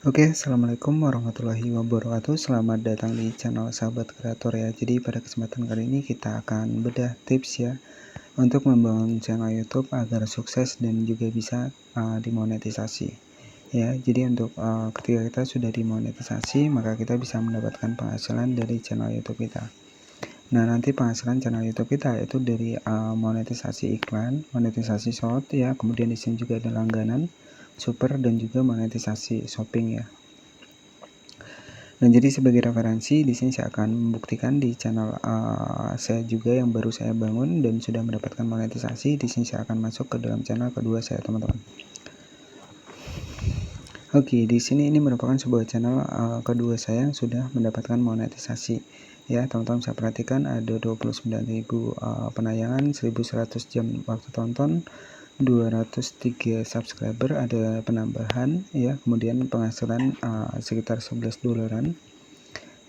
Oke, assalamualaikum warahmatullahi wabarakatuh. Selamat datang di channel Sahabat Kreator ya. Jadi pada kesempatan kali ini kita akan bedah tips ya untuk membangun channel YouTube agar sukses dan juga bisa dimonetisasi. Ya, jadi untuk ketika kita sudah dimonetisasi, maka kita bisa mendapatkan penghasilan dari channel YouTube kita. Nah, nanti penghasilan channel YouTube kita itu dari monetisasi iklan, monetisasi short ya, kemudian di sini juga ada langganan, super dan juga monetisasi shopping ya. Nah, jadi sebagai referensi di sini saya akan membuktikan di channel saya juga yang baru saya bangun dan sudah mendapatkan monetisasi. Di sini saya akan masuk ke dalam channel kedua saya, teman-teman. Oke, di sini ini merupakan sebuah channel kedua saya yang sudah mendapatkan monetisasi. Ya, teman-teman bisa perhatikan ada 29.000 penayangan, 1.100 jam waktu tonton, 203 subscriber, ada penambahan ya, kemudian penghasilan sekitar $11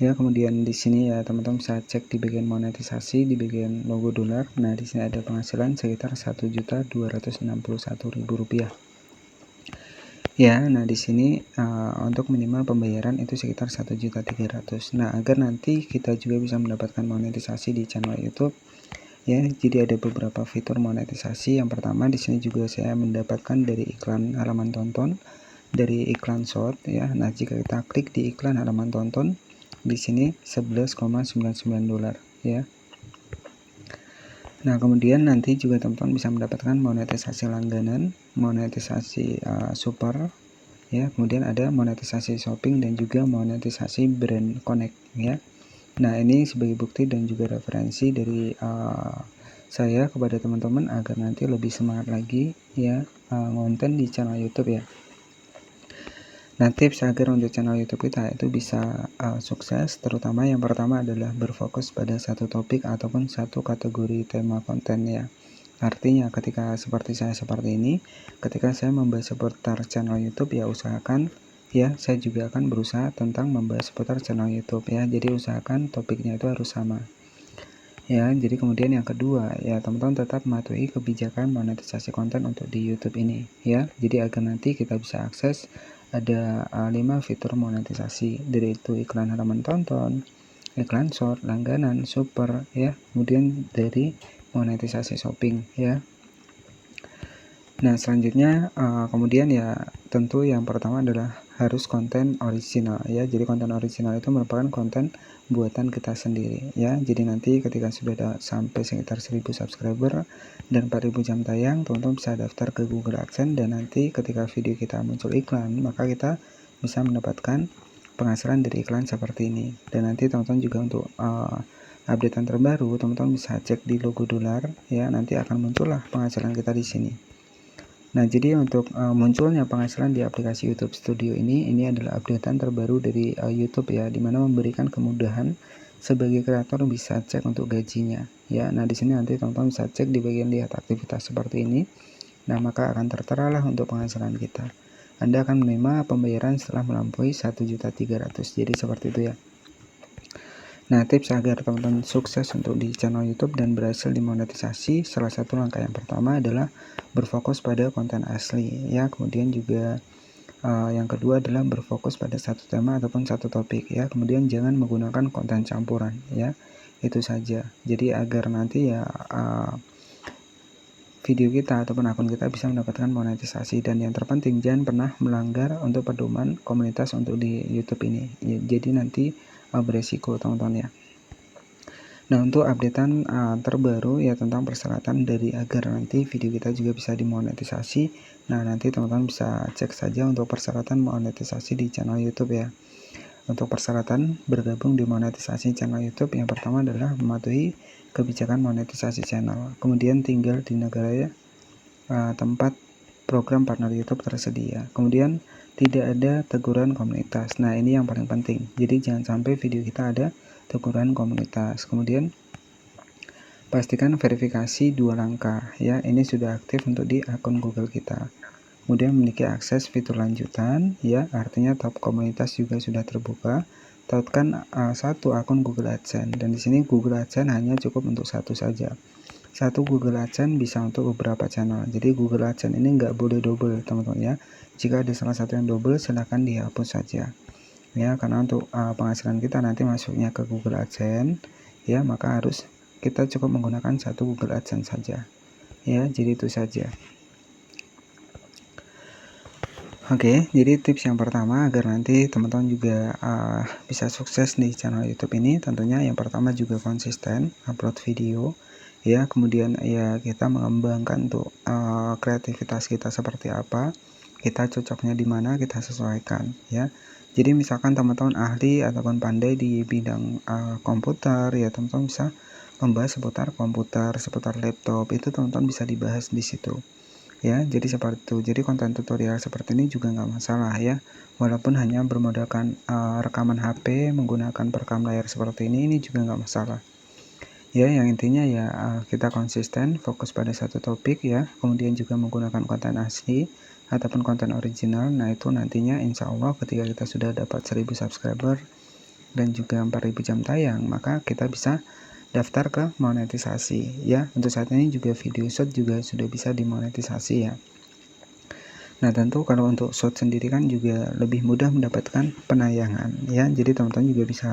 ya. Kemudian di sini ya teman-teman bisa cek di bagian monetisasi di bagian logo dolar. Nah, di sini ada penghasilan sekitar Rp1.261.000 ya. Nah, di sini untuk minimal pembayaran itu sekitar 1.300.000. Nah, agar nanti kita juga bisa mendapatkan monetisasi di channel YouTube ya, jadi ada beberapa fitur monetisasi. Yang pertama, di sini juga saya mendapatkan dari iklan halaman tonton, dari iklan short ya. Nah, jika kita klik di iklan halaman tonton, di sini $11,99 ya. Nah, kemudian nanti juga teman-teman bisa mendapatkan monetisasi langganan, monetisasi super ya, kemudian ada monetisasi shopping dan juga monetisasi brand connect ya. Nah, ini sebagai bukti dan juga referensi dari saya kepada teman-teman agar nanti lebih semangat lagi ya ngonten di channel YouTube ya. Nah, tips agar untuk channel YouTube kita itu bisa sukses, terutama yang pertama adalah berfokus pada satu topik ataupun satu kategori tema konten ya. Artinya ketika seperti saya seperti ini, ketika saya membahas seputar channel YouTube ya usahakan ya, saya juga akan berusaha tentang membahas seputar channel YouTube ya. Jadi usahakan topiknya itu harus sama. Ya, jadi kemudian yang kedua ya, teman-teman tetap mematuhi kebijakan monetisasi konten untuk di YouTube ini ya. Jadi agar nanti kita bisa akses ada 5 fitur monetisasi, dari itu iklan halaman tonton, iklan short, langganan, super ya, kemudian dari monetisasi shopping ya. Nah, selanjutnya kemudian ya tentu yang pertama adalah harus konten original ya. Jadi konten original itu merupakan konten buatan kita sendiri ya. Jadi nanti ketika sudah ada sampai sekitar 1.000 subscriber dan 4.000 jam tayang, teman-teman bisa daftar ke Google AdSense, dan nanti ketika video kita muncul iklan, maka kita bisa mendapatkan penghasilan dari iklan seperti ini. Dan nanti teman-teman juga untuk updatean terbaru, teman-teman bisa cek di logo dolar ya, nanti akan muncullah penghasilan kita di sini. Nah, jadi untuk munculnya penghasilan di aplikasi YouTube Studio ini adalah updatean terbaru dari YouTube ya, dimana memberikan kemudahan sebagai kreator bisa cek untuk gajinya ya. Nah, di sini nanti teman-teman bisa cek di bagian lihat aktivitas seperti ini. Nah, maka akan tertera lah untuk penghasilan kita. Anda akan menerima pembayaran setelah melampaui 1.300.000. Jadi seperti itu ya. Nah, tips agar teman-teman sukses untuk di channel YouTube dan berhasil dimonetisasi, salah satu langkah yang pertama adalah berfokus pada konten asli ya. Kemudian juga yang kedua adalah berfokus pada satu tema ataupun satu topik ya. Kemudian jangan menggunakan konten campuran ya. Itu saja. Jadi agar nanti ya video kita ataupun akun kita bisa mendapatkan monetisasi. Dan yang terpenting, jangan pernah melanggar untuk pedoman komunitas untuk di YouTube ini ya, jadi nanti beresiko teman-teman ya. Nah, untuk updatean terbaru ya tentang persyaratan dari agar nanti video kita juga bisa dimonetisasi, nah nanti teman-teman bisa cek saja untuk persyaratan monetisasi di channel YouTube ya. Untuk persyaratan bergabung di monetisasi channel YouTube, yang pertama adalah mematuhi kebijakan monetisasi channel, kemudian tinggal di negara tempat program partner YouTube tersedia, kemudian tidak ada teguran komunitas. Nah, ini yang paling penting, jadi jangan sampai video kita ada teguran komunitas. Kemudian pastikan verifikasi 2 langkah ya, ini sudah aktif untuk di akun Google kita. Kemudian memiliki akses fitur lanjutan ya, artinya tab komunitas juga sudah terbuka. Tautkan satu akun Google AdSense, dan di sini Google AdSense hanya cukup untuk satu saja. Satu Google AdSense bisa untuk beberapa channel. Jadi Google AdSense ini nggak boleh double teman-teman ya. Jika ada salah satu yang double silahkan dihapus saja ya, karena untuk penghasilan kita nanti masuknya ke Google AdSense ya, maka harus kita cukup menggunakan satu Google AdSense saja ya. Jadi itu saja. Oke, jadi tips yang pertama agar nanti teman-teman juga bisa sukses di channel YouTube ini, tentunya yang pertama juga konsisten upload video ya, kemudian ya kita mengembangkan untuk kreativitas kita seperti apa, kita cocoknya di mana, kita sesuaikan ya. Jadi misalkan teman-teman ahli ataupun pandai di bidang komputer ya, teman-teman bisa membahas seputar komputer, seputar laptop, itu teman-teman bisa dibahas di situ ya. Jadi seperti itu. Jadi konten tutorial seperti ini juga nggak masalah ya, walaupun hanya bermodalkan rekaman HP menggunakan perekam layar seperti ini juga nggak masalah ya. Yang intinya ya kita konsisten fokus pada satu topik ya, kemudian juga menggunakan konten asli ataupun konten original. Nah itu nantinya insya Allah ketika kita sudah dapat 1000 subscriber dan juga 4000 jam tayang, maka kita bisa daftar ke monetisasi ya. Untuk saat ini juga video short juga sudah bisa dimonetisasi ya. Nah tentu kalau untuk short sendiri kan juga lebih mudah mendapatkan penayangan ya. Jadi teman-teman juga bisa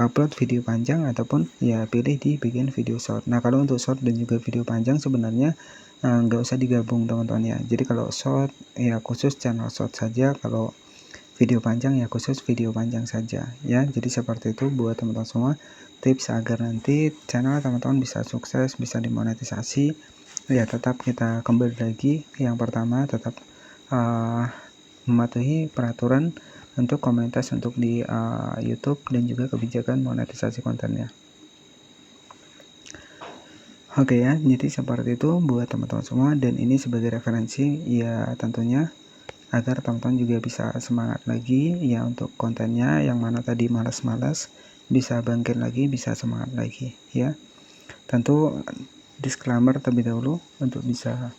upload video panjang ataupun ya pilih dibikin video short. Nah kalau untuk short dan juga video panjang sebenarnya nggak usah digabung teman-teman ya. Jadi kalau short ya khusus channel short saja, kalau video panjang ya khusus video panjang saja ya. Jadi seperti itu buat teman-teman semua tips agar nanti channel teman-teman bisa sukses, bisa dimonetisasi ya. Tetap kita kembali lagi, yang pertama tetap mematuhi peraturan untuk komunitas untuk di YouTube dan juga kebijakan monetisasi kontennya. Oke ya, jadi seperti itu buat teman-teman semua, dan ini sebagai referensi ya tentunya agar teman-teman juga bisa semangat lagi ya untuk kontennya, yang mana tadi malas-malas bisa bangkit lagi, bisa semangat lagi ya. Tentu disclaimer terlebih dahulu untuk bisa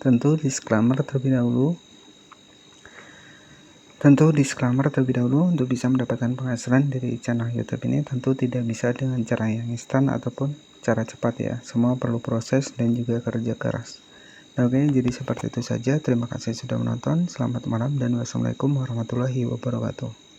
Tentu disclaimer terlebih dahulu untuk bisa mendapatkan penghasilan dari channel YouTube ini tentu tidak bisa dengan cara yang instan ataupun cara cepat ya. Semua perlu proses dan juga kerja keras. Oke, jadi seperti itu saja. Terima kasih sudah menonton. Selamat malam dan wassalamualaikum warahmatullahi wabarakatuh.